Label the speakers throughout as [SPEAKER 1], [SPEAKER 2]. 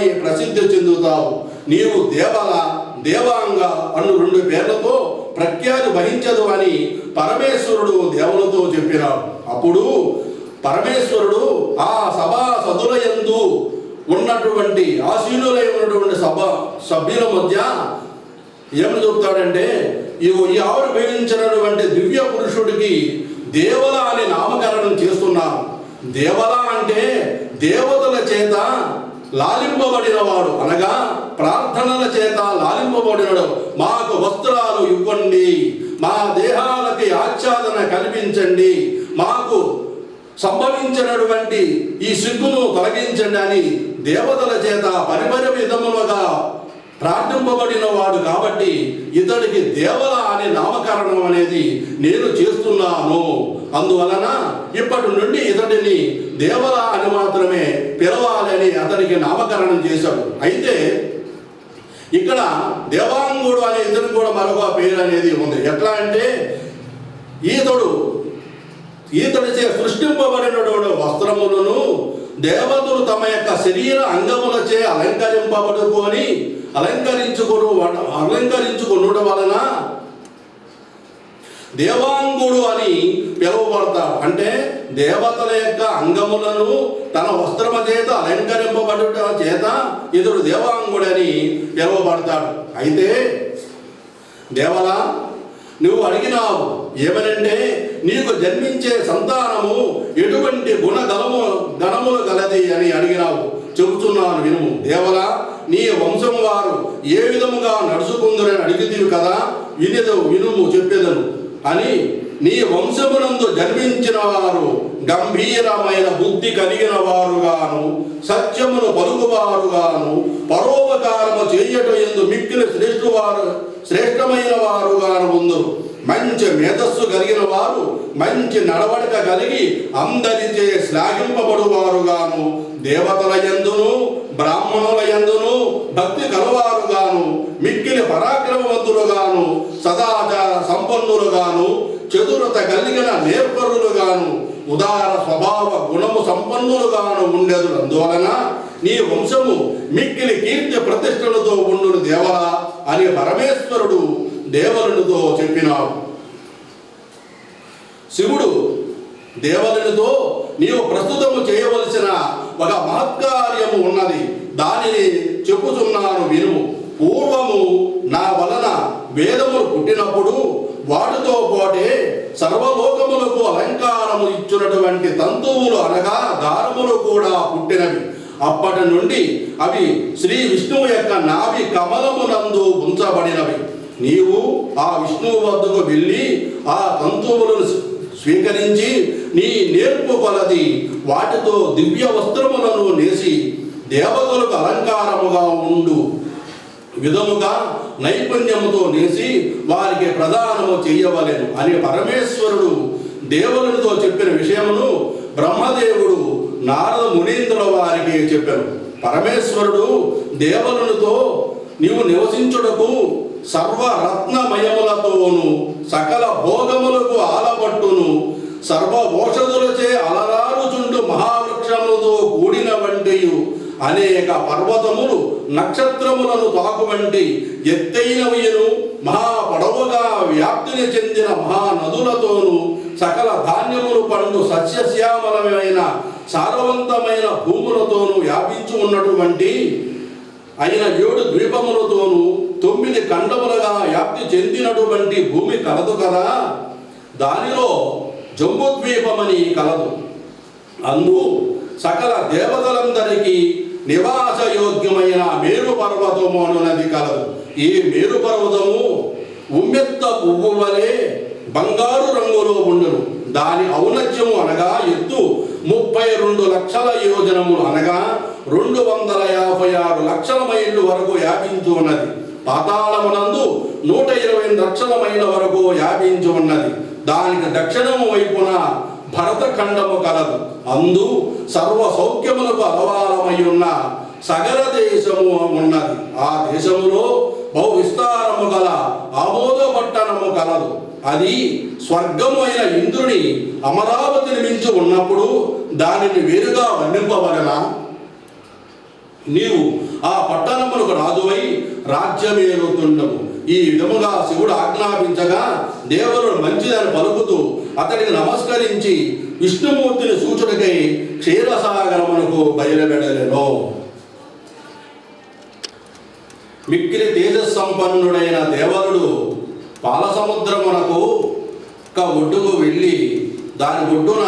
[SPEAKER 1] దేవతవై ప్రసిద్ధి చెందుతావు. నీవు దేవల దేవాంగ అను 2 పేర్లతో ప్రఖ్యాతి వహించదు అని పరమేశ్వరుడు దేవులతో చెప్పినాడు. అప్పుడు పరమేశ్వరుడు ఆ సభా సదులయందు ఉన్నటువంటి ఆసీనులై ఉన్నటువంటి సభ్యుల మధ్య ఏమని చెప్తాడంటే, ఈ ఆవిర్భవించినటువంటి దివ్య పురుషుడికి దేవల అని నామకరణం చేస్తున్నాను. దేవల అంటే దేవతల చేత లాలింపబడినవాడు, అనగా ప్రార్థనల చేత లాలింపబడినడు. మాకు వస్త్రాలు ఇవ్వండి, మా దేహాలకి ఆచ్ఛాదన కల్పించండి, మాకు సంభవించినటువంటి ఈ సిగ్గును తొలగించండి అని దేవతల చేత పరిపరి విధములుగా ప్రార్థింపబడిన వాడు కాబట్టి ఇతడికి దేవల అనే నామకరణం అనేది నేను చేస్తున్నాను. అందువలన ఇప్పటి నుండి ఇతడిని దేవల అని మాత్రమే పిలవాలని అతనికి నామకరణం చేశాడు. అయితే ఇక్కడ దేవాంగుడు అనే ఇతనికి కూడా మరొక పేరు అనేది ఉంది. ఎట్లా అంటే ఈతడిచే సృష్టింపబడినటువంటి వస్త్రములను దేవతలు తమ యొక్క శరీర అంగములచే అలంకరించుకునుట వలన దేవాంగుడు అని పిలువబడతాడు. అంటే దేవతల యొక్క అంగములను తన వస్త్రము చేత అలంకరింపబడుట చేత ఇతడు దేవాంగుడని పిలువబడతాడు. అయితే దేవల నువ్వు అడిగినావు ఏమనంటే, నీకు జన్మించే సంతానము ఎటువంటి గణములు గలది అని అడిగినావు. చెబుతున్నాను వినుము. దేవల, నీ వంశం వారు ఏ విధముగా నడుచుకుందరని అడిగితివి కదా, వినుము చెప్పేదను అని. నీ వంశమునందు జన్మించిన వారు గంభీరమైన బుద్ధి కలిగిన వారుగాను, సత్యమును పలుకువారుగాను, పరోపకారము చేయట యందు మిక్కిలి శ్రేష్టమైన వారుగాను ఉందరు. మంచి మేధస్సు కలిగిన వారు, మంచి నడవడిక కలిగి అందరిచే శ్లాఘింపబడువారుగాను, దేవతల యందును బ్రాహ్మణుల యందును భక్తి కలవారుగాను, మిక్కిలి పరాక్రమవంతులుగాను, సదాచార సంపన్నులుగాను, చతురత కలిగిన నేర్పరులుగాను, ఉదార స్వభావ గుణము సంపన్నులుగాను ఉండేదు. అందువలన నీ వంశము మిక్కిలి కీర్తి ప్రతిష్టలతో ఉండును దేవల అని పరమేశ్వరుడు దేవలునితో చెప్పినాడు. శివుడు దేవలునితో, నీవు ప్రస్తుతము చేయవలసిన ఒక మహత్కార్యము ఉన్నది, దానిని చెప్పుచున్నాను వినుము. పూర్వము నా వలన వేదములు పుట్టినప్పుడు వాటితో పాటే సర్వలోకములకు అలంకారము ఇచ్చినటువంటి తంతువులు అనగా దారములు కూడా పుట్టినవి. అప్పటి నుండి అవి శ్రీ విష్ణువు యొక్క నాభి కమలమునందు ఉంచబడినవి. నీవు ఆ విష్ణువు వద్దకు వెళ్ళి ఆ తంతువులను స్వీకరించి నీ నేర్పు కొలది వాటితో దివ్య వస్త్రములను నేసి దేవతలకు అలంకారముగా ఉండు విధముగా నైపుణ్యముతో నేసి వారికి ప్రదానము చేయవలెను అని పరమేశ్వరుడు దేవునితో చెప్పిన విషయమును బ్రహ్మదేవుడు నారద మునీంద్రుల వారికి చెప్పాను. పరమేశ్వరుడు దేవునితో, నీవు నివసించుటకు సర్వరత్నమయములతోను సకల భోగములకు ఆలపట్టును సర్వ ఔషధులచే అలరారుచుండు మహావృక్షములతో కూడిన వంటియు అనేక పర్వతములు నక్షత్రములను తాకు వంటి ఎత్తైనవియును మహా పొడవుగా వ్యాప్తిని చెందిన మహానదులతోనూ సకల ధాన్యములు పండు సస్యశ్యామలమైన సారవంతమైన భూములతోనూ వ్యాపించి ఉన్నటువంటి అయిన 7 ద్వీపములతోనూ 9 ఖండములుగా వ్యాప్తి చెందినటువంటి భూమి కలదు కదా. దానిలో జంబుద్వీపమని కలదు. అందు సకల దేవతలందరికీ నివాసయోగ్యమైన మేరు పర్వతము అనున్నది కలదు. ఈ మేరు పర్వతము ఉమ్మెత్త పువ్వు వలె బంగారు రంగులో ఉండును. దాని ఔన్నత్యము అనగా ఎత్తు 32 లక్షల యోజనములు అనగా 256 లక్షల మైళ్ళు వరకు వ్యాపించి ఉన్నది. పాతాళమునందు 120 లక్షల మైళ్ళ వరకు వ్యాపించి ఉన్నది. దానికి దక్షిణము వైపున భరతఖండము కలదు. అందు సర్వ సౌఖ్యములకు అలవాలమై ఉన్న సగర దేశము ఉన్నది. ఆ దేశములో బహు విస్తారము గల ఆమోద పట్టణము కలదు. అది స్వర్గము అయిన ఇంద్రుని అమరావతిని మించి ఉన్నప్పుడు దానిని వేరుగా వర్ణింపబడనా? నీవు ఆ పట్టణములకు రాజువై రాజ్యమేలుతుండవు. ఈ విధముగా శివుడు ఆజ్ఞాపించగా దేవరుడు మంచిదని పలుకుతూ అతడికి నమస్కరించి విష్ణుమూర్తిని సూచుటకై క్షీరసాగరమునకు బయలువెడలెను. మిక్కిలి తేజస్సంపన్నుడైన దేవరుడు పాలసముద్రమునకు ఒడ్డుకు వెళ్ళి దాని ఒడ్డున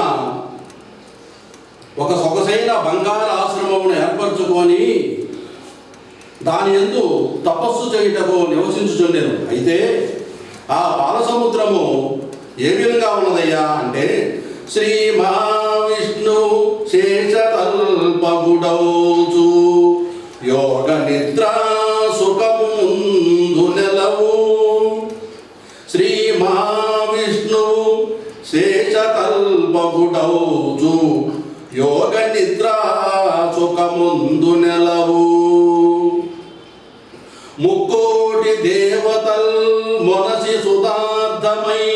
[SPEAKER 1] ఒక సొగసైన బంగారు ఆశ్రమమును ఏర్పరచుకొని దాని యందు తపస్సు చేయుటకు నివసించుచుండెను. అయితే ఆ పాలసముద్రము ఏ విధంగా ఉన్నదయ్యా అంటే, శ్రీ మహావిష్ణు శేషతల్పగుడౌచు యోగ నిద్రా సుఖముందు నెలవు. శ్రీ మహావిష్ణు శేషతల్పగుడౌచు యోగ నిద్రా సుఖముందు నెలవు. ముక్కోటి దేవతల్ మొనసి సుధార్థమై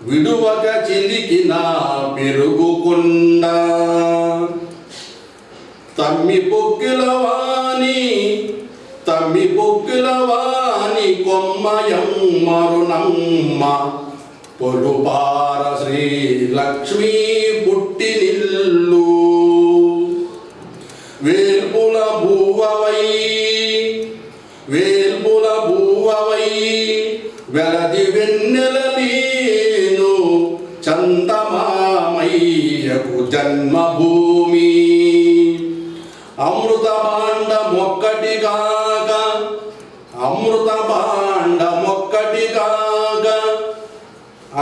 [SPEAKER 1] విడువక చిలికిన పెరుగుకుండ. తమ్మి పొక్కిలవాని కొమ్మయమ్మరునమ్మ పొలుపార శ్రీ లక్ష్మీ పుట్టినిల్లు. వేల్పుల భూవవై వెలది వెన్నెల నీను చందమామయ్యకు జన్మభూమి. అమృత భాండమొక్కటి కాక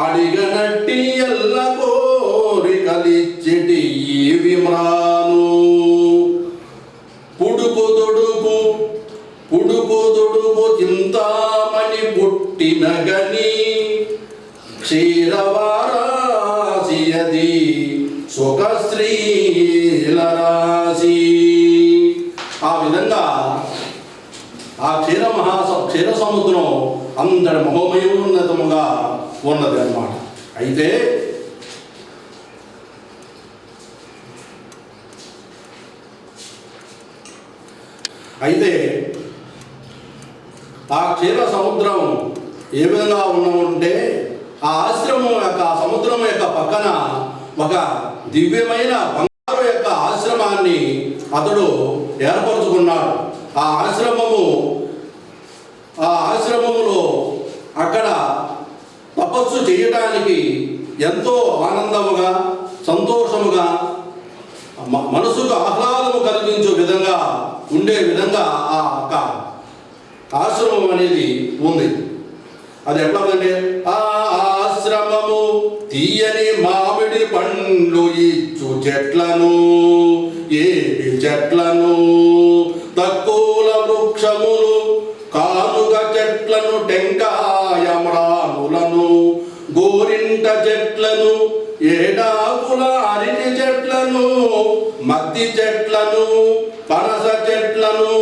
[SPEAKER 1] అడిగనట్టి ఎల్ల కోరికలిచ్చిటి ఈ విమ్రాను. పుడుకు దుడుకు చింతామణి పుట్టిన గని క్షీరవారాసియది సుఖశ్రీలరాశి. ఆ విధంగా ఆ క్షీర సముద్రం అందరి మహోమయోన్నతముగా ఉన్నది అన్నమాట. అయితే ఆ క్షీర సముద్రం ఏ విధంగా ఉన్నామంటే, ఆ ఆశ్రమం యొక్క సముద్రం యొక్క పక్కన ఒక దివ్యమైన బంగారు యొక్క ఆశ్రమాన్ని అతడు ఏర్పరచుకున్నాడు. ఆ ఆశ్రమములో అక్కడ తపస్సు చేయటానికి ఎంతో ఆనందముగా సంతోషముగా మనసుకు ఆహ్లాదము కలిగించే విధంగా ఉండే విధంగా ఆ ఆశ్రమం అనేది ఉంది. అది ఎట్లా ఉందంటే, ఆ ఆశ్రమము తీయని మామిడి పండ్లు ఇచ్చు చెట్లను ఏపి చెట్లను తక్కువ వృక్షములు కానుక చెట్లను టెంకాయమ్రానులను గోరింట చెట్లను ఏడాకుల అరటి చెట్లను మద్ది చెట్లను పనస చెట్లను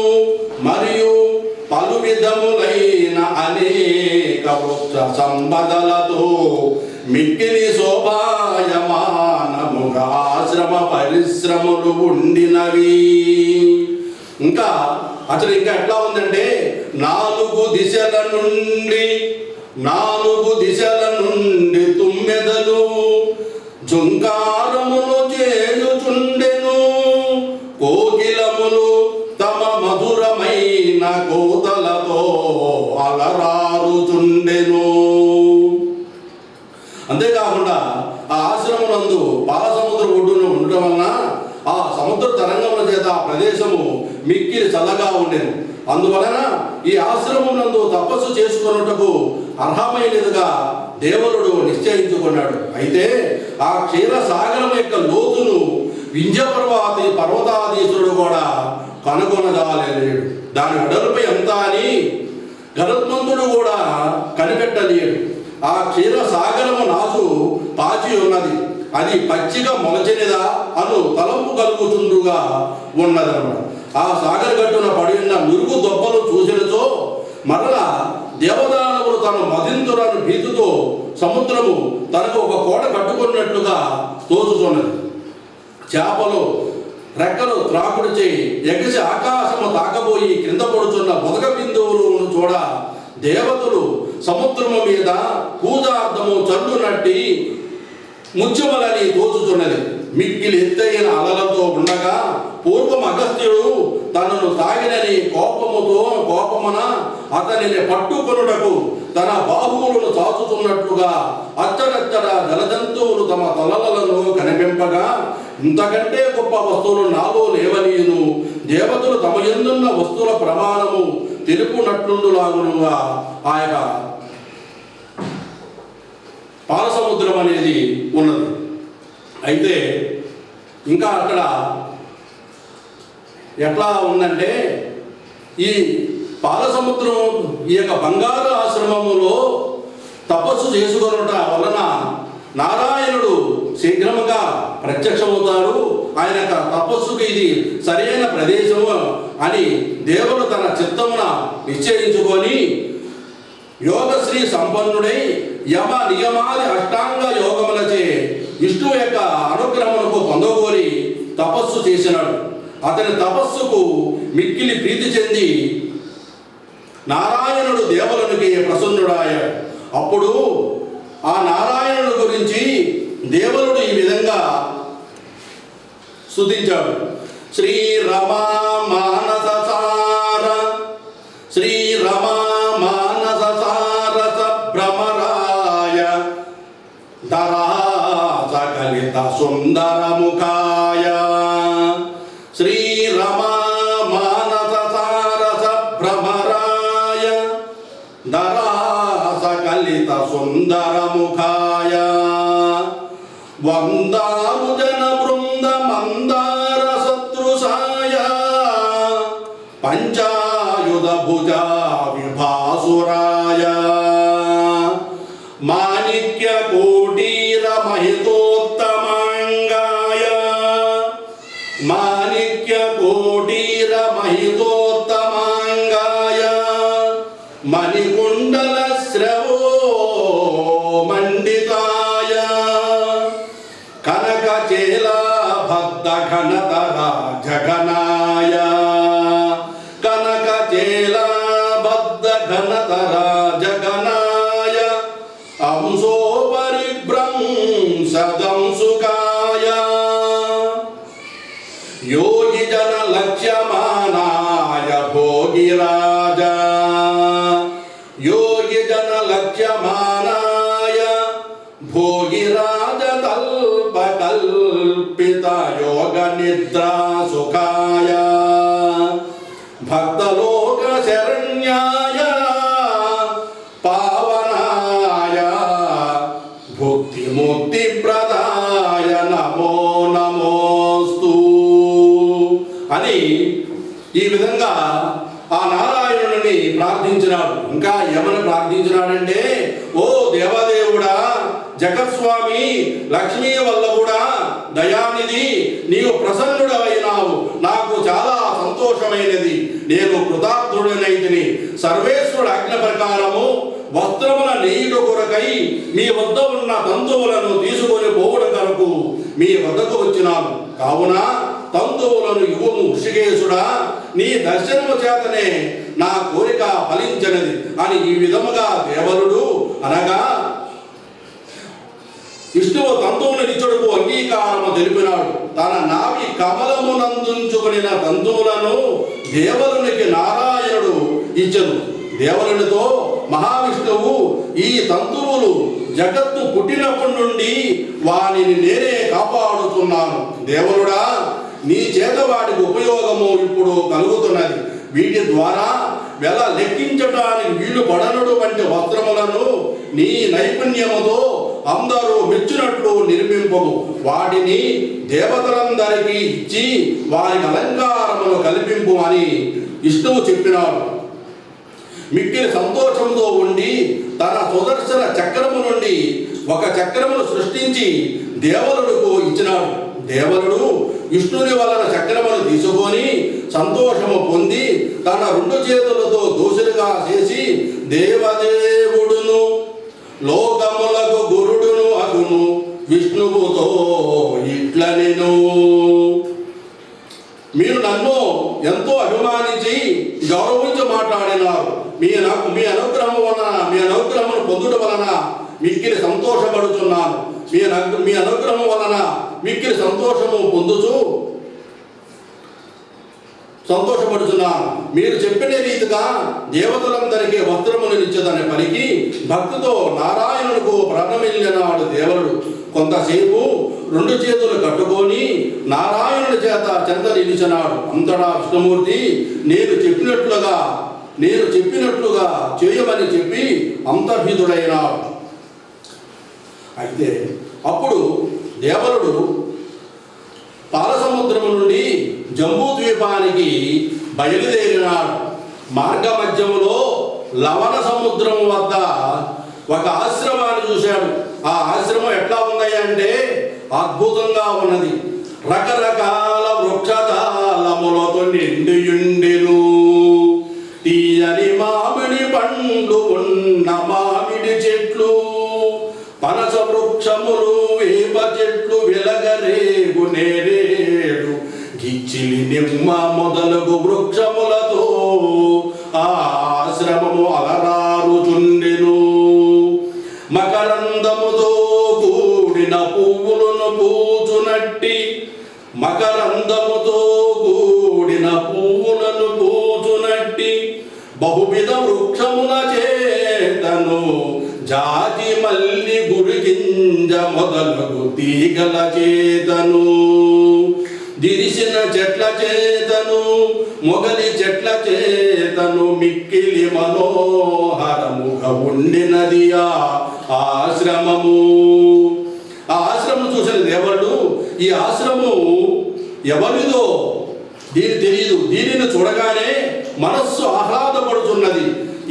[SPEAKER 1] మరియు పలు విధములైన అనేక వృక్ష సంపదలతో మిక్కిలి శోభాయమానముగా ఆశ్రమ పరిశ్రమలు ఉండినవి. ఇంకా అసలు ఎట్లా ఉందంటే, నాలుగు దిశల నుండి తుమ్మెదలు జుంకారములు చేయుచుండెను. కోకిలములు తమ మధురమైన కోతలతో అలరారుచుండెను. అంతేకాకుండా ఆ ఆశ్రమనందు పాలసముద్ర ఒడ్డున ఉండటం వలన ఆ సముద్ర తరంగముల చేత ఆ ప్రదేశము మిక్కిలి చల్లగా ఉండెను. అందువలన ఈ ఆశ్రమం నందు తపస్సు చేసుకున్నట్టుకు అర్హమైనదిగా దేవరుడు నిశ్చయించుకున్నాడు. అయితే ఆ క్షీర సాగరం యొక్క లోతును వింధ్య పర్వతాధీశుడు కూడా కనుగొనగాలేడు. దాని వెడల్పై ఎంత అని గరుత్మంతుడు కూడా కనిపెట్టలేడు. ఆ క్షీర సాగరము నాసు పాచి ఉన్నది, అది పచ్చిగా మొలచినదా అను తలంపు కలుగుతుండుగా ఉన్నదన్నమాట. ఆ సాగర గట్టున పడి ఉన్న నురుగు దొబ్బలు చూసినచో మరలా దేవదానవులు తన మదింతురాను భీతితో సముద్రము తనకు ఒక కోట కట్టుకున్నట్లుగా తోచుతున్నది. చేపలు రెక్కలు త్రాకుడిచే ఎగసి ఆకాశము తాకబోయి క్రింద పడుచున్న బొదక బిందువులను చూడ దేవతలు సముద్రము మీద పూజార్థము చల్లు నట్టి ముత్యములని తోచుచున్నది. మిక్కిలి ఎత్తైన అలలతో ఉండగా పూర్వం అగస్త్యుడు తనను తాగినని కోపమున అతనిని పట్టుకొనుటకు తన బాహువులను చాచుతున్నట్లుగా అచ్చడచ్చడ జలజంతువులు తమ తలలను కనిపింపగా ఇంతకంటే గొప్ప వస్తువులు నాలో లేవనీయును, దేవతలు తమ యందున్న వస్తువుల ప్రమాణము తెలుపునట్లుండులాగునుగా ఆ యొక్క పాలసముద్రం అనేది ఉన్నది. అయితే ఇంకా అక్కడ ఎట్లా ఉందంటే ఈ పాలసముద్రం ఈ యొక్క బంగారు ఆశ్రమములో తపస్సు చేసుకొనుట వలన నారాయణుడు శీఘ్రముగా ప్రత్యక్షమవుతాడు. ఆయన యొక్క తపస్సుకు ఇది సరైన ప్రదేశము అని దేవుడు తన చిత్తమున నిశ్చయించుకొని యోగశ్రీ సంపన్నుడై యమ నియమాది అష్టాంగ యోగములచే విష్ణువు యొక్క అనుగ్రహమునకు పొందగోరి తపస్సు చేసినాడు. అతని తపస్సుకు మిక్కిలి ప్రీతి చెంది నారాయణుడు దేవలునికి ప్రసన్నుడాయాడు. అప్పుడు ఆ నారాయణుడు గురించి దేవలుడు ఈ విధంగా స్తుతించాడు. శ్రీరమా మానస సార శ్రీరమా మానస సారస భ్రమరాయ దరాసకలిత సుందర ముఖాయ శ్రీరమా మానస సారస భ్రమరాయ దరాసకలిత సుందర ముఖాయ వందారు జన బృంద మందార శత్రుసాయ పంచాయుధ భుజా విభాసురాయ మాణిక్య కోటీర మహితోత్తమాంగాయ మాణిక్య కోటీర మహితోత్తమాంగాయ మణికుండల శ్రవో మండితాయ కనక చేలా భక్త ఘనతర జగనాయ కనక చేలా బద్ధ ఘనతర జగనాయ అంశో పరిభ్రంశదంసుకాయ యోగి జన లక్ష్యమానాయ భోగిరాజ యోగి జన లక్ష్యమానాయ భోగిరాజ కల్పకల్పిత యోగ నిద్రా సుఖాయ భక్తలోక శరణ్యాయ పావనాయ భుక్తి ముక్తి ప్రదాయ నమో నమోస్తు అని ఈ విధంగా ఆ నారాయణుని ప్రార్థించినాడు. ఇంకా ఏమని ప్రార్థించినాడంటే, ఓ దేవదేవుడా, జగత్స్వామి, లక్ష్మీ వల్లభుడా, దయానిధి, నీవు ప్రసన్నుడవైనావు. నాకు చాలా సంతోషమైనది. నేను కృతార్థుడనైతిని. సర్వేశ్వరుడు ఆజ్ఞ ప్రకారము వస్త్రముల నెయ్యుడు కొరకై మీ వద్ద ఉన్న తంతువులను తీసుకొని పోవుడు కొరకు మీ వద్దకు వచ్చినాను. కావున తంతువులను ఇవ్వము ఋషికేశుడా, నీ దర్శనము చేతనే నా కోరిక ఫలించినది అని ఈ విధముగా దేవలుడు అనగా విష్ణువు తంతువుల నిచ్చుడుకు అంగీకారము తెలిపినాడు. తన నాభి కమలమునందుంచుకునిన తంతువులను దేవలునికి నారాయణుడు ఇచ్చను. దేవలునితో మహావిష్ణువు, ఈ తంతువులు జగత్తు పుట్టినప్పటి నుండి వానిని నేనే కాపాడుతున్నాను. దేవలుడా, నీ చేత వాటికి ఉపయోగము ఇప్పుడు కలుగుతున్నది. వీటి ద్వారా వెల లెక్కించడానికి వీలు పడనడు వంటి వస్త్రములను నీ నైపుణ్యముతో అందరూ మెచ్చినట్లు నిర్మింపము. వాటిని దేవతలందరికీ ఇచ్చి వారికి అలంకారములు కల్పింపు అని విష్ణువు చెప్పినాడు. మిక్కిలి సంతోషంతో ఉండి తన సుదర్శన చక్రము నుండి ఒక చక్రమును సృష్టించి దేవలుడుకు ఇచ్చినాడు. దేవలుడు విష్ణుని వలన చక్రమును తీసుకొని సంతోషము పొంది తన రెండు చేతులతో దోషులుగా చేసి, దేవదేవుడును లోకములకు గురుడును అగును విష్ణువుతో ఇట్లనెను. మీరు నన్ను ఎంతో అభిమానించి గౌరవించి మాట్లాడినారు. మీ అనుగ్రహమును పొందుట వలన మిక్కిలి సంతోషపడుచున్నాను. మీ అనుగ్రహం వలన మిక్కిలి సంతోషపడుచున్నాను. మీరు చెప్పిన రీతిగా దేవతలందరికీ వస్త్రములు ఇచ్చదని పలికి భక్తితో నారాయణులకు ప్రాణమిల్లినాడు దేవుడు. కొంతసేపు 2 చేతులు కట్టుకొని నారాయణుడి చేత చెంత నిలిచినాడు. అంతటా విష్ణుమూర్తి నేను చెప్పినట్లుగా చేయమని చెప్పి అంతర్హితుడైనాడు. అయితే అప్పుడు దేవరుడు పాలసముద్రము నుండి జంబూ ద్వీపానికి బయలుదేరినాడు. మార్గ మధ్యములో లవణ సముద్రం వద్ద ఒక ఆశ్రమాన్ని చూశాడు. ఆ ఆశ్రమం ఎట్లా ఉంది అంటే అద్భుతంగా ఉన్నది. రకరకాల వృక్షాలములతో నిండియుండెను. తీయని మామిడి పండు ఉన్న మామిడి చెట్లు, పనస వృక్షములు, వేప చెట్లు, వెలగరేగు నేరేడు, గిచ్చిలి నిమ్మ మొదలగు వృక్షములతో ఆశ్రమము అలరారుచుండెను. మకరందముతో కూడిన పువ్వులను పూచునట్టి బహువిధ వృక్షముల చేతను జాతి మల్లి గురిగింజ మొదలగు తీగల చేతను దిరిసిన చెట్ల చేతను మొగలి చెట్ల చేతను మిక్కిలి మనోహరముగా ఉండినది ఆ ఆశ్రమము. ఆ ఆశ్రమం చూసిన దేవుడు ఈ ఆశ్రమము ఎవరిదో దీని తెలియదు. దీనిని చూడగానే మనస్సు ఆహ్లాదపడుతున్నది.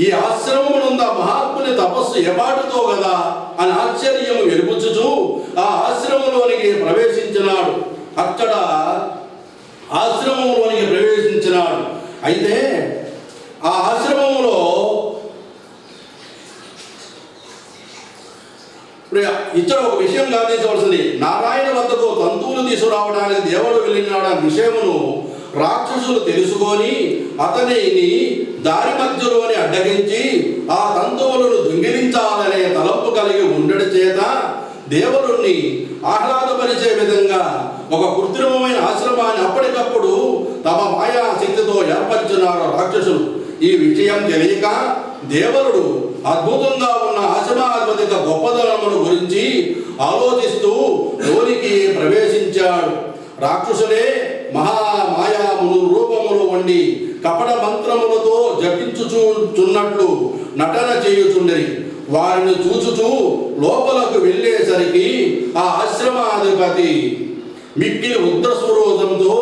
[SPEAKER 1] ఈ ఆశ్రమమునంద మహాత్ముని తపస్సు ఎపాటితో కదా అని ఆశ్చర్యము వెలుపుచుచూ ఆ ఆశ్రమంలోనికి ప్రవేశించినాడు. అక్కడ ఆశ్రమంలోనికి ప్రవేశించినాడు. అయితే ఆ ఆశ్రమంలో ఇక్కడ ఒక విషయం గమనించవలసింది. నారాయణ వద్దకు తంతువులు తీసుకురావడానికి దేవుడు వెళ్ళినాడు అనే విషయమును రాక్షసులు తెలుసుకొని అతనిని దారి మధ్యలోని అడ్డగించి ఆ తంతువులను దొంగిలించాలనే తలంపు కలిగి ఉండడం చేత దేవుడిని ఆహ్లాదపరిచే విధంగా ఒక కృత్రిమమైన ఆశ్రమాన్ని అప్పటికప్పుడు తమ మాయా శక్తితో ఏర్పరిచినారు రాక్షసులు. ఈ విషయం తెలియక దేవుడు అద్భుతంగా ఉన్న ఆశ్రమాధిపతిక గొప్పదనమును గురించి ఆలోచిస్తూ లోనికి ప్రవేశించాడు. రాక్షసులే మహామాయామును రూపములు వండి కపట మంత్రములతో జపించుచున్నట్లు నటన చేయుచుండరి. వారిని చూచుచూ లోపలకు వెళ్ళేసరికి ఆ ఆశ్రమాధిపతి మిక్కిలి ఉగ్రస్వరూపంతో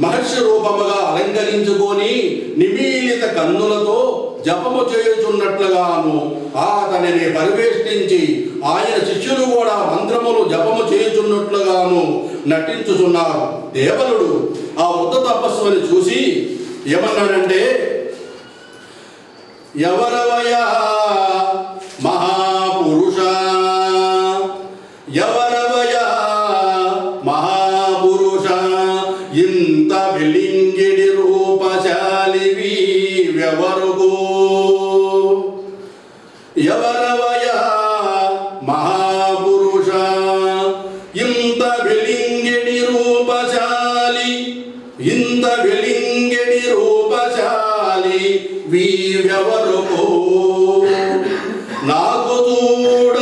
[SPEAKER 1] మహర్షి రూపముగా అలంకరించుకొని నిమీలిత కన్నులతో జపము చేయుచున్నట్లుగాను అతనిని పరివేష్టించి ఆయన శిష్యులు కూడా మంత్రములు జపము చేయుచున్నట్లుగాను నటించుచున్నారు. దేవలుడు ఆ వృద్ధ తపస్సుని చూసి ఏమన్నాడంటే, ఎవరవయా మహాపురుష, ఎవరవయా మహాపురుష, ఇంత వెలింగిడి రూపశాలివి వెవరుగో, ఎవరవయా మహాపురుష, ఇంత వెలింగిడి రూపశాలి, ఇంత వెలింగిడి రూపశాలి వీవెవరుకో, నాకు చూడ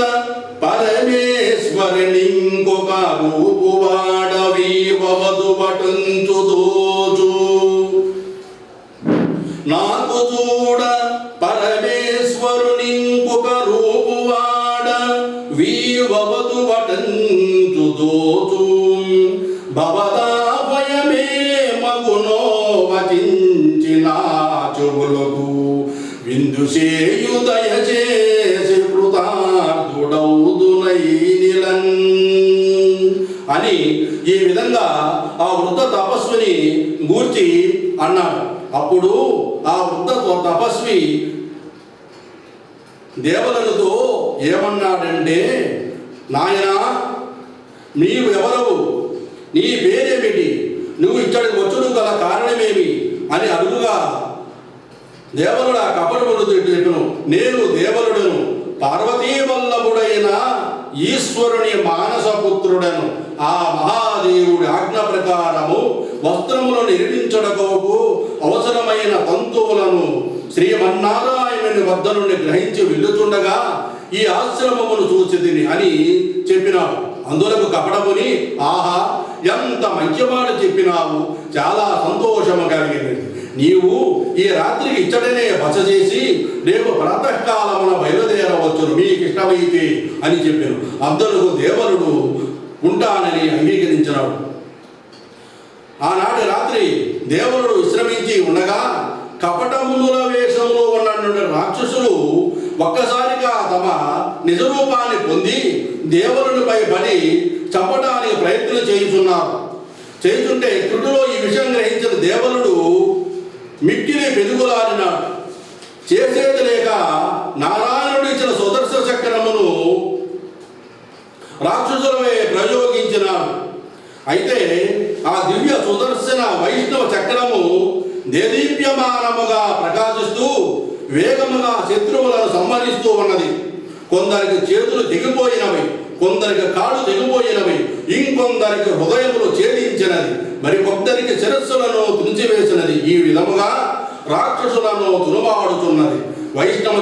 [SPEAKER 1] పరమేశ్వరుని ఇంకొక రూపువాడ వీవవదు పటుంచు దోచు, నాకు చూడ పరమేశ్వరుని ఇంకొక రూపువాడ వీవవదు పటుంచు దోచు, భవదాభయమే మగునో వచించిన చెవులకు విందు చేయు దయచేసి కృతార్థుడౌదునై నిలన్ అని ఈ విధంగా ఆ వృద్ధ తపస్విని గూర్చి అన్నాడు. అప్పుడు ఆ వృద్ధ తపస్వి దేవతలతో ఏమన్నాడంటే, నాయనా నీవు ఎవరవు, నీ పేరేమిటి, నువ్వు ఇచ్చడికి వచ్చుడు గల కారణమేమి అని అడుగుగా దేవలుడు ఆ కపటముడు చెప్పెను, నేను దేవలుడను, పార్వతీ వల్లభుడైన ఈశ్వరుని మానసపుత్రుడను. ఆ మహాదేవుడి ఆజ్ఞ ప్రకారము వస్త్రములను నిర్మించడకు అవసరమైన తంతువులను శ్రీమన్నారాయణుని వద్ద నుండి గ్రహించి వెళ్ళుచుండగా ఈ ఆశ్రమమును చూసితిని అని చెప్పినాడు. అందులకు కపటముని, ఆహా, ఎంత మంచి మాట చెప్పినావు, చాలా సంతోషము కలిగినది. నీవు ఈ రాత్రికి ఇచ్చటనే బస చేసి రేపు ప్రాతకాలమున బయలుదేరవచ్చును, మీకు ఇష్టమైతే అని చెప్పాను. అందులకు దేవలుడు ఉంటానని అంగీకరించినాడు. ఆనాటి రాత్రి దేవలుడు విశ్రమించి ఉండగా కపటమునుల వేషంలో ఉన్న రాక్షసులు ఒక్కసారిగా తమ నిజరూపాన్ని పొంది దేవలునిపై పడి చంపడానికి ప్రయత్నం చేయుచుంటే త్రుటిలో ఈ విషయం గ్రహించిన దేవలుడు మిక్కిలి పెనుగులాడినాడు. చేసేది లేక నారాయణుడు ఇచ్చిన సుదర్శన చక్రమును రాక్షసులపై ప్రయోగించినాడు. అయితే ఆ దివ్య సుదర్శన వైష్ణవ చక్రము దేదీప్యమానముగా ప్రకాశిస్తూ వేగముగా శత్రువులను సంహరిస్తూ ఉన్నది. కొందరికి చేతులు తెగిపోయినవి, కొందరికి కాళ్ళు తెగిపోయినవి, ఇంకొందరికి హృదయములు ఛేదించినది, మరికొందరికి శిరస్సులను తుంచివేసినది. ఈ విధముగా రాక్షసులను తునుమాడుతున్నది. వైష్ణవ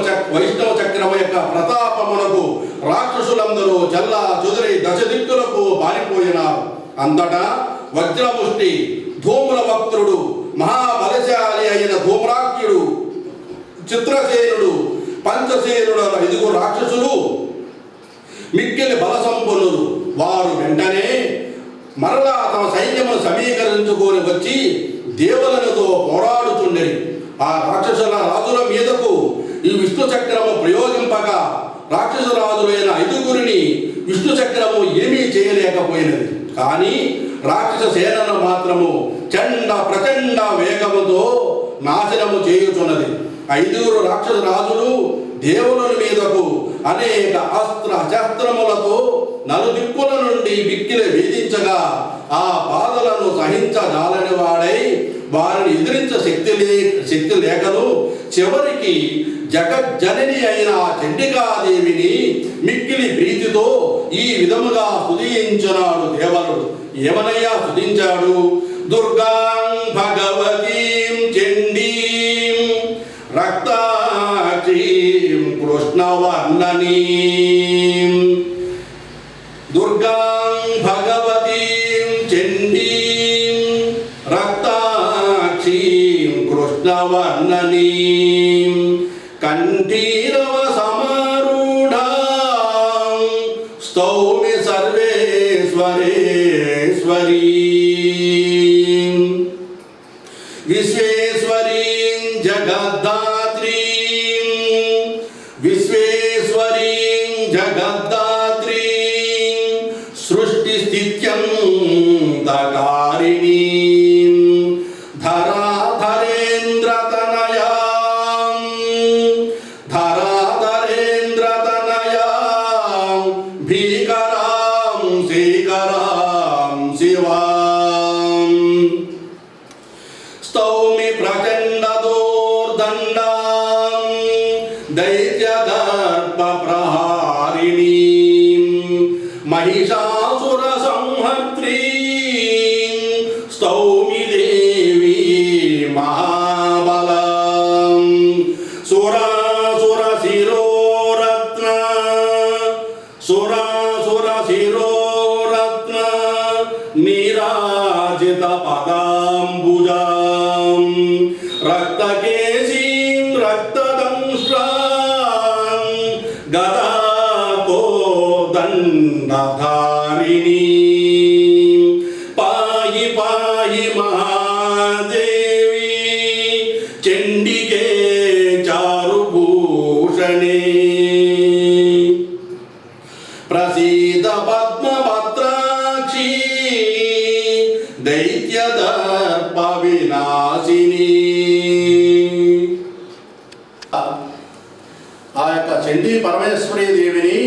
[SPEAKER 1] చక్రము యొక్క ప్రతాపమునకు రాక్షసులందరూ చల్లా చెదురై దశ దిక్కులకు పారిపోయినారు. అంతటా వజ్రముష్టి ధూమ్ర భక్తుడు, మహాబలశాలి అయిన ధూమ్రాఖ్యుడు, చిత్రసేనుడు, పంచసేనుడు 5 రాక్షసులు మిక్కిలి బలసంపన్నులు. వారు వెంటనే మరలా తమ సైన్యమును సమీకరించుకొని వచ్చి దేవలతో పోరాడుచుండెని. ఆ రాక్షసుల రాజుల మీదకు ఈ విష్ణు చక్రము ప్రయోగింపగా రాక్షస రాజులైన 5 విష్ణు చక్రము ఏమీ చేయలేకపోయినది. కానీ రాక్షస సేనను మాత్రము ప్రచండ వేగముతో నాశనము చేయుచున్నది. 5 రాక్షస రాజులు దేవుని మీదకు అనేక అస్త్ర శస్త్రములతో నలుదిక్కుల నుండి మిక్కిలి వేధించగా ఆ బాధలను సహించజాలని వాడై వారిని ఎదిరించ శక్తి లేకను చివరికి జగజ్జనని అయిన చండికాదేవిని మిక్కిలి ప్రీతితో ఈ విధముగా స్తుతించినాడు దేవలుడు. ఏమనయ్యా స్తుతించాడు? దుర్గాం భగవతీం చండీం రక్తాక్షీం కృష్ణవర్ణనీం. దుర్గాం భగవతీం చండీం రక్తాక్షీం కృష్ణవర్ణనీం కంఠీరవ సమారూఢాం స్తౌమి సర్వేశ్వరేశ్వరీం విశ్వేశ్వరీం జగద్ధాత్రీం విశ్వేశ్వరీం జగద్ధాత్రీం సృష్టిస్థిత్యంతకారిణీం ధరాధరేంద్రతనయాం భీకరాం శ్రీకరాం శివాం స్తౌమి ప్రచండదోర్దండాం దైత్యదర్ప ప్రహారిణీం మహిషాసుర సంహర్త్రీం స్తౌమి దేవీ మహాబలం సురాసుర శిరోరత్న నీరాజిత పదాంబుజాం రక్తకేశీం రక్తదంష్ట్రాం గదాకోదండధారిణీం పాయి పాయి మహాదేవి చండికే చారుభూషణే ప్రసీద పద్మభద్రాక్షి దైత్యదర్ప వినాశిని. ఆ యొక్క చండీ పరమేశ్వరీ దేవిని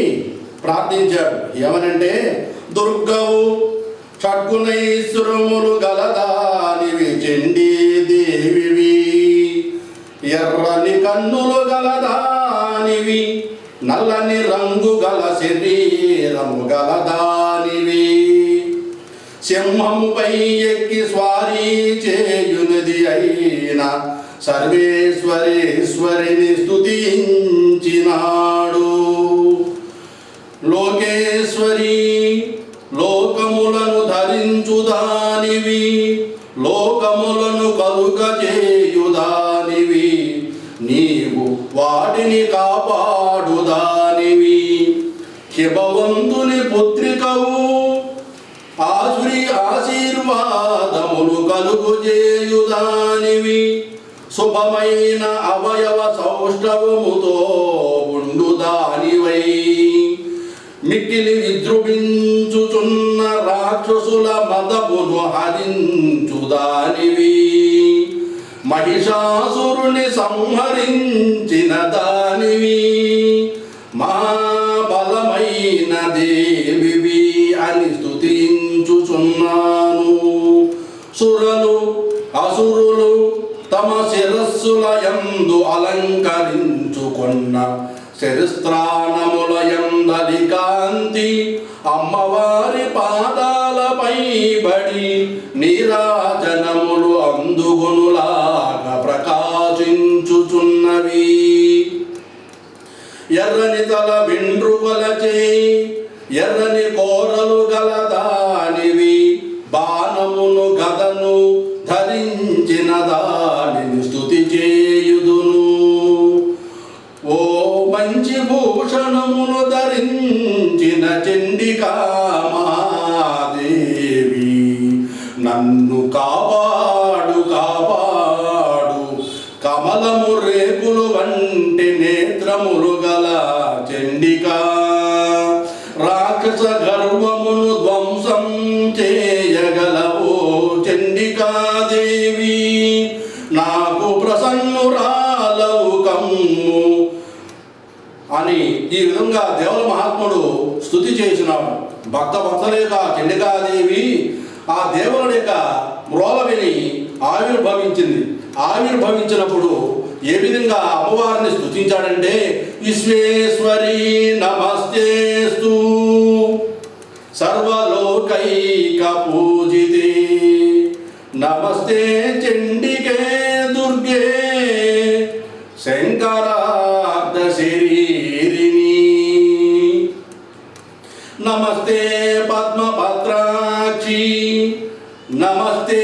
[SPEAKER 1] ప్రార్థించాడు. ఏమనంటే, దుర్గవు షడ్గుణైశ్వరములు గలదానివి చండీ దేవివి, ఎర్రని కన్నులు గలదానివి, నల్లని రంగు గల శరీరము గలదానివి, సింహముపై ఎక్కి స్వారీ చేయునది అయిన సర్వేశ్వరేశ్వరిని స్తుతించినాడు. లోకేశ్వరి లోకములను ధరించుదానివి, లోకములను కలుగజేయుదానివి, నీవు వాటిని కాపాడుదానివి, హిమవంతుని పుత్రికవు, ఆసురి ఆశీర్వాదములు కలుగుజేయుదానివి, శుభమైన అవయవ సౌష్ఠవముతో ఉండుదానివై, మిక్కిలి విజృంభించుచున్న రాక్షసుల మదమును హరించుదానివి, మహిషాసురుని సంహరించిన దానివి, మహాబలమైన దేవివి అని స్తుతించుచున్నాను. సురలు అసురులు తమ శిరస్సుల యందు అలంకరించుకొన్న శిరస్త్రాణముల యందలి కాంతి అమ్మవారి పాదాలపై బడి నీరాజనములు అందుగునులాగా ప్రకాశించుచున్నవి. ఎర్రని తల వెండ్రుకలచే ఎర్రని కోరలు గలదానివి, బాణమును గదను ధరించిన దానిని స్తుతి చేయుదును. ఓ మంచి భూషణమును ధరించిన చండికా మహాదేవి, నన్ను కాపాడు కాపాడు, కమలము రేకులు వంటి నేత్రములు గల చండికా, రాక్షస గర్వమును ధ్వంసం చేయగలవో చండికాదేవి, నాకు ప్రసన్నురాలవు కమ్ము అని ఈ విధంగా దేవుల మహాత్ముడు స్తుతి చేసినాడు. భక్త వత్సలేక చండికాదేవి ఆ దేవుని యొక్క మ్రోల విని ఆవిర్భవించింది. ఆవిర్భవించినప్పుడు ఏ విధంగా అమ్మవారిని స్తుతించాడంటే, విశ్వేశ్వరీ నమస్తేస్తు సర్వలోకైక పూజితే, నమస్తే చండికే దుర్గే శంకరార్ధ శరీరిణి, నమస్తే పద్మపత్రాక్షి, నమస్తే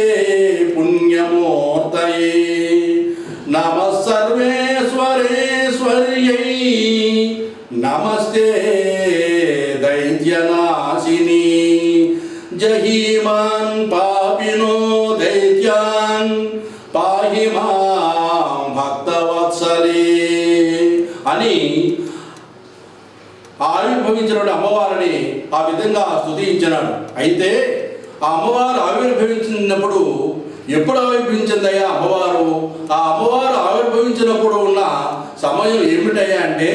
[SPEAKER 1] పుణ్యమూర్తయే, నమః సర్వేశ్వరేశ్వర్యై, నమస్తే దైత్యనాశిని, జహీమాన్ పాపినో దైత్యాన్ పాహి మాం భక్తవత్సలే అని ఆవిర్భవించిన అమ్మవారిని ఆ విధంగా స్తుతించినాడు. అయితే ఆ అమ్మవారు ఆవిర్భవించినప్పుడు ఎప్పుడు ఆవిర్భవించిందయ్యా అమ్మవారు? ఆ అమ్మవారు ఆవిర్భవించినప్పుడు ఉన్న సమయం ఏమిటయ్యా అంటే,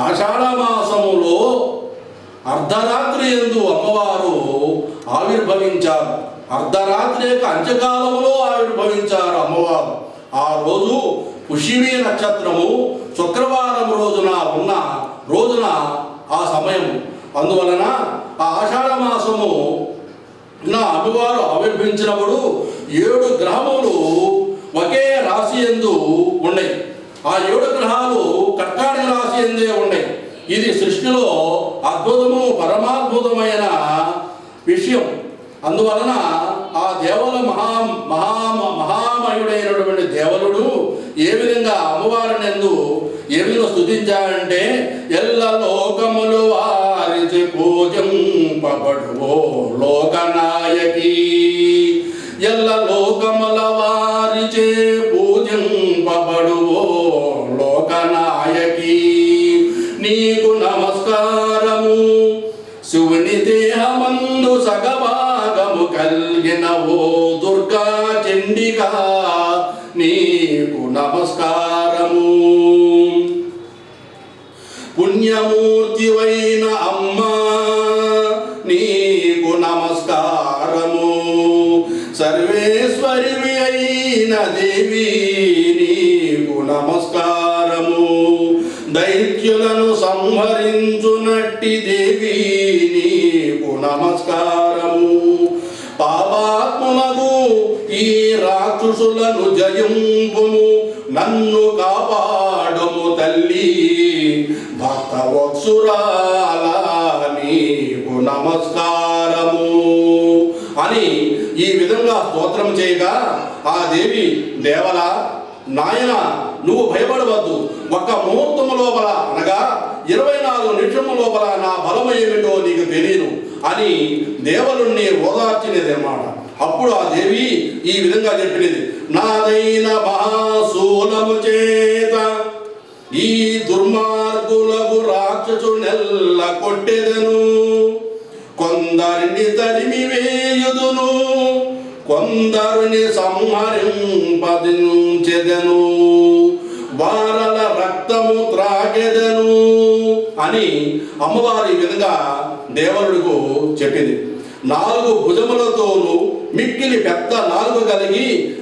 [SPEAKER 1] ఆషాఢ మాసములో అర్ధరాత్రి యందు అమ్మవారు ఆవిర్భవించారు. అర్ధరాత్రి యొక్క అంత్యకాలంలో ఆవిర్భవించారు అమ్మవారు. ఆ రోజు పుష్యమి నక్షత్రము శుక్రవారం రోజున ఉన్న రోజున ఆ సమయం. అందువలన ఆ ఆషాఢ మాసము నా అమ్మవారు ఆవిర్భవించినప్పుడు 7 గ్రహములు ఒకే రాశి యందు ఉన్నాయి. ఆ 7 గ్రహాలు కర్కాటక రాశి యందే ఉన్నాయి. ఇది సృష్టిలో అద్భుతము, పరమాద్భుతమైన విషయం. అందువలన ఆ దేవుల మహామయుడైనటువంటి దేవుడు ఏ విధంగా అమ్మవారిని ఎందు ఏ విధంగా స్తుతించాడంటే, ఎల్ల లోకములు వారిచి పూజింపబడువో లోకనాయకి, ఎల్ల లోకముల వారిచే పూజింపబడువో లోకనాయకి, నీకు నమస్కారము. శివుని దేహమందు సగభాగము కలిగిన ఓ దుర్గా చండికా, నీకు నమస్కారము. పుణ్యమూర్తివైన అమ్మా, నీకు నమస్కారము. దయగలిగిన దేవి నీకు నమస్కారము. దైత్యులను సంహరించునట్టి దేవి నీకు నమస్కారము. పాపాత్ములకు ఈ రాక్షసులను జయింపుము, నన్ను కాపాడుము తల్లి. భక్తవత్సురాల నీకు నమస్కారము అని ఈ విధంగా స్తోత్రం చేయగా ఆ దేవి, దేవల నాయన నువ్వు భయపడవద్దు, ఒక్క ముహూర్తము లోపల అనగా 24 నిమిషము లోపల నా బలము ఏమిటో నీకు తెలియను అని దేవుని ఓదార్చినది అన్నమాట. అప్పుడు ఆ దేవి ఈ విధంగా చెప్పినది, నాదైన మహాశూలము చేత ఈ దుర్మార్గులకు రాక్షసునెల్ల కొట్టెదను, కొందరిని తరిమి వేయుదును, కొందరిని సంహరింపదించెదను, వారల రక్తము త్రాగెదను అని అమ్మవారి విధంగా దేవరుడికి చెప్పింది. 4 భుజములతోనూ మిక్కిలి పెద్ద నాలుగు కలిగి